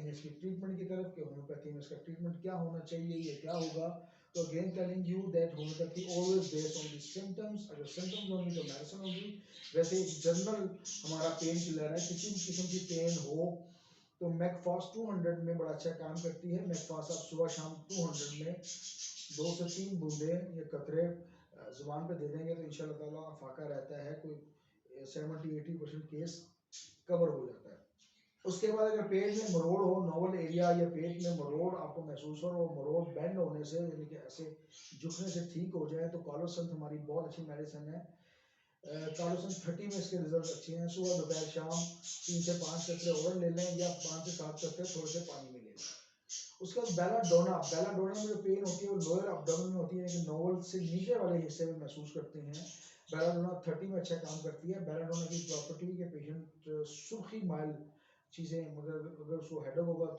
हैं इसकी ट्रीटमेंट की तरफ कि होम्योपैथी में इसका ट्रीटमेंट क्या होना चाहिए या क्या होगा। तो again telling you that homeopathy always based on the symptoms. अगर सिम्टम्स होंगी तो मेडिसिन होगी। वैसे एक जनरल हमारा पेन किलर है, किसी भी किस्म की पेन हो तो मैकफास्ट 200 में बड़ा अच्छा काम करती है। मैकफास्ट आप सुबह शाम 200 में 2 से 3 बूंदे या कतरे जुबान पे दे देंगे तो इंशाल्लाह ताला फाका रहता है, कोई 70-80% केस कवर हो जाता है। उसके बाद अगर पेट में मरोड़ हो, नोवल एरिया या पेट में मरोड़ आपको महसूस हो और वो मरोड़ बेंड होने से यानी कि ऐसे झुकने से ठीक हो जाए तो कॉलोसंत हमारी बहुत अच्छी मेडिसिन है। कॉलोसंत 30 में इसके रिजल्ट अच्छे हैं। सुबह दोपहर शाम 3 से 5 कतरे ओरल ले लें या 5 से 7 कतरे थोड़े से पानी में ले लें। उसके बाद बेलाडोना, बेलाडोना में जो पेन होती है वो लोअर एब्डोमेन में होती है, लेकिन नोवल से नीचे वाले हिस्से में महसूस करते हैं। बेलाडोना 30 में अच्छा काम करती है। बेलाडोना की प्रॉपर्टी के पेशेंट सुर्खी माइल चीज़ें, मगर अगर उसको हेडेक होगा